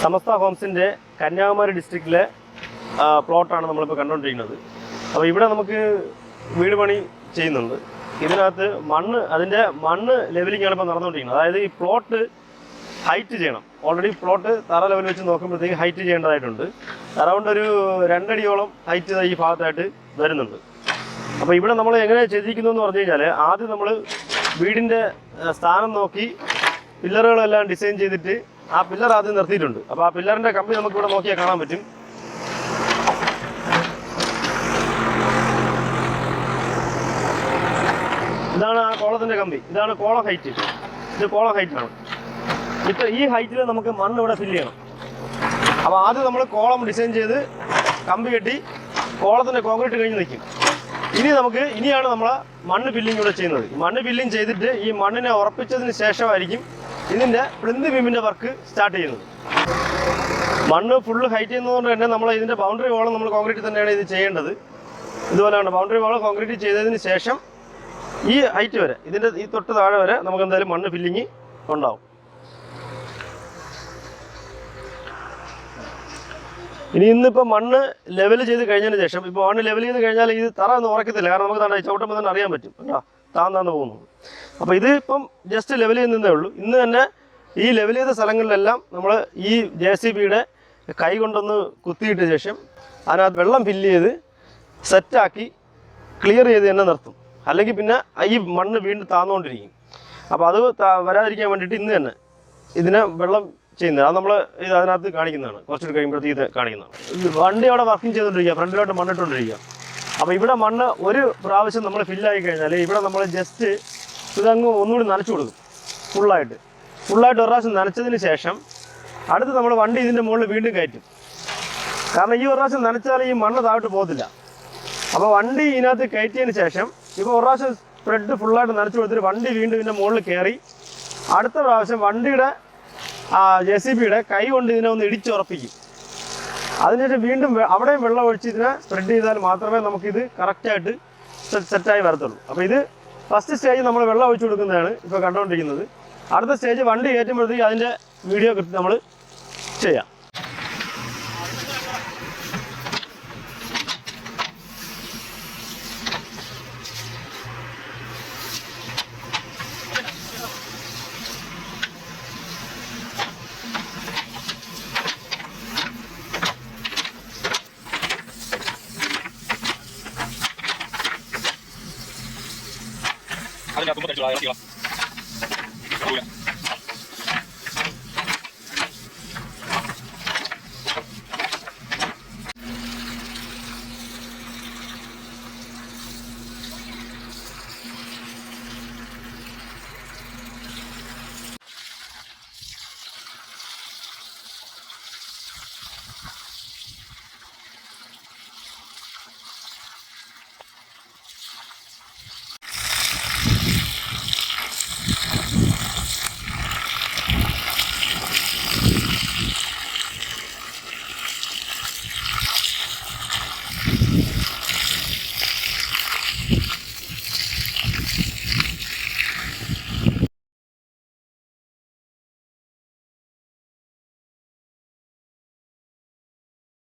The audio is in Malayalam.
സമസ്ത ഹോംസിൻ്റെ കന്യാകുമാരി ഡിസ്ട്രിക്റ്റിലെ പ്ലോട്ടാണ് നമ്മളിപ്പോൾ കണ്ടുകൊണ്ടിരിക്കുന്നത്. അപ്പോൾ ഇവിടെ നമുക്ക് വീട് പണി ചെയ്യുന്നുണ്ട്. ഇതിനകത്ത് അതിൻ്റെ മണ്ണ് ലെവലിങ്ങാണ് ഇപ്പോൾ നടന്നുകൊണ്ടിരിക്കുന്നത്. അതായത് ഈ പ്ലോട്ട് ഹൈറ്റ് ചെയ്യണം. ഓൾറെഡി പ്ലോട്ട് തറ ലെവൽ വെച്ച് നോക്കുമ്പോഴത്തേക്ക് ഹൈറ്റ് ചെയ്യേണ്ടതായിട്ടുണ്ട്. അറൗണ്ട് ഒരു 2 അടിയോളം ഹൈറ്റ് ഈ ഭാഗത്തായിട്ട് വരുന്നുണ്ട്. അപ്പോൾ ഇവിടെ നമ്മൾ എങ്ങനെ ചെയ്തിരിക്കുന്നു എന്ന് പറഞ്ഞു കഴിഞ്ഞാൽ, ആദ്യം നമ്മൾ വീടിൻ്റെ സ്ഥാനം നോക്കി പില്ലറുകളെല്ലാം ഡിസൈൻ ചെയ്തിട്ട് ആ പില്ലർ ആദ്യം നിർത്തിയിട്ടുണ്ട്. അപ്പോൾ ആ പില്ലറിൻ്റെ കമ്പി നമുക്കിവിടെ നോക്കിയാൽ കാണാൻ പറ്റും. ഇതാണ് ആ കോളത്തിൻ്റെ കമ്പി. ഇതാണ് കോളം ഹൈറ്റ്. ഇത് കോളം ഹൈറ്റാണ്. ഇപ്പോൾ ഈ ഹൈറ്റിൽ നമുക്ക് മണ്ണ് ഇവിടെ ഫില്ല് ചെയ്യണം. അപ്പോൾ ആദ്യം നമ്മൾ കോളം ഡിസൈൻ ചെയ്ത് കമ്പി കെട്ടി കോളത്തിൻ്റെ കോൺക്രീറ്റ് കഴിഞ്ഞ് നിൽക്കും. ഇനിയാണ് നമ്മൾ മണ്ണ് ഫില്ലിങ് ഇവിടെ ചെയ്യുന്നത്. മണ്ണ് ഫില്ലിങ് ചെയ്തിട്ട് ഈ മണ്ണിനെ ഉറപ്പിച്ചതിന് ശേഷമായിരിക്കും ഇതിൻ്റെ പ്ലിന്ത് ബീമിൻ്റെ വർക്ക് സ്റ്റാർട്ട് ചെയ്യുന്നത്. മണ്ണ് ഫുള്ള് ഹൈറ്റ് ചെയ്യുന്നതുകൊണ്ട് തന്നെ നമ്മൾ ഇതിൻ്റെ ബൗണ്ടറി വാളം നമ്മൾ കോൺക്രീറ്റ് തന്നെയാണ് ഇത് ചെയ്യേണ്ടത്. ഇതുപോലെയാണ് ബൗണ്ടറി വാളം കോൺക്രീറ്റ് ചെയ്തതിന് ശേഷം ഈ ഹൈറ്റ് വരെ, ഇതിൻ്റെ ഈ തൊട്ട് താഴെ വരെ നമുക്ക് എന്തായാലും മണ്ണ് ഫില്ലിങ് ഉണ്ടാവും. ഇന്നിപ്പോൾ മണ്ണ് ലെവൽ ചെയ്ത് കഴിഞ്ഞതിന് ശേഷം, ഇപ്പോൾ മണ്ണ് ലെവൽ ചെയ്ത് കഴിഞ്ഞാൽ ഇത് തറ ഒന്നും ഉറക്കത്തില്ല. കാരണം നമുക്ക് ചവിട്ടുമ്പോൾ തന്നെ അറിയാൻ പറ്റും താന്ന് പോകുന്നു. അപ്പോൾ ഇത് ഇപ്പം ജസ്റ്റ് ലെവൽ ചെയ്ത് നിന്നേ ഉള്ളൂ. ഇന്ന് തന്നെ ഈ ലെവൽ ചെയ്ത സ്ഥലങ്ങളിലെല്ലാം നമ്മൾ ഈ JCBയുടെ കൈ കൊണ്ടൊന്ന് കുത്തിയിട്ട ശേഷം അതിനകത്ത് വെള്ളം ഫില്ല് ചെയ്ത് സെറ്റാക്കി ക്ലിയർ ചെയ്ത് തന്നെ നിർത്തും. അല്ലെങ്കിൽ പിന്നെ ഈ മണ്ണ് വീണ്ടും താന്നുകൊണ്ടിരിക്കും. അപ്പോൾ അത് വരാതിരിക്കാൻ വേണ്ടിയിട്ട് ഇന്ന് തന്നെ ഇതിനെ വെള്ളം ചെയ്യുന്നത് അത് നമ്മൾ ഇത് അതിനകത്ത് കാണിക്കുന്നതാണ്. കുറച്ചുകൂടി കഴിയുമ്പോഴത്തേക്ക് ഇത് കാണിക്കുന്നതാണ്. വണ്ടി അവിടെ വർക്കിംഗ് ചെയ്തുകൊണ്ടിരിക്കുക, ഫ്രണ്ടിലോട്ട് മണ്ണിട്ടുകൊണ്ടിരിക്കുക. അപ്പോൾ ഇവിടെ മണ്ണ് ഒരു പ്രാവശ്യം നമ്മൾ ഫില്ലായി കഴിഞ്ഞാൽ ഇവിടെ നമ്മൾ ജസ്റ്റ് ഇതങ്ങ് ഒന്നുകൂടി നനച്ചു കൊടുക്കും. ഫുള്ളായിട്ട് ഒരു പ്രാവശ്യം നനച്ചതിന് ശേഷം അടുത്ത് നമ്മൾ വണ്ടി ഇതിൻ്റെ മുകളിൽ വീണ്ടും കയറ്റും. കാരണം ഈ ഒരു പ്രാവശ്യം നനച്ചാൽ ഈ മണ്ണ് താഴോട്ട് പോകത്തില്ല. അപ്പോൾ വണ്ടി ഇതിനകത്ത് കയറ്റിയതിന് ശേഷം ഇപ്പോൾ ഒരു പ്രാവശ്യം സ്പ്രെഡ് ഫുള്ളായിട്ട് നനച്ചു കൊടുത്തിട്ട് വണ്ടി വീണ്ടും ഇതിൻ്റെ മുകളിൽ കയറി അടുത്ത പ്രാവശ്യം വണ്ടിയുടെ JCBയുടെ കൈ കൊണ്ട് ഇതിനെ ഒന്ന് ഇടിച്ചുറപ്പിക്കും. അതിനുശേഷം വീണ്ടും അവിടെയും വെള്ളം ഒഴിച്ച് ഇതിനെ സ്പ്രെഡ് ചെയ്താൽ മാത്രമേ നമുക്കിത് കറക്റ്റായിട്ട് സെറ്റായി വരത്തുള്ളൂ. അപ്പോൾ ഇത് ഫസ്റ്റ് സ്റ്റേജ് നമ്മൾ വെള്ളം ഒഴിച്ചു കൊടുക്കുന്നതാണ് ഇപ്പോൾ കണ്ടുകൊണ്ടിരിക്കുന്നത്. അടുത്ത സ്റ്റേജ് വണ്ടി കയറ്റുമ്പോഴത്തേക്ക് അതിൻ്റെ വീഡിയോ നമ്മൾ ചെയ്യാം. അതിനകത്ത്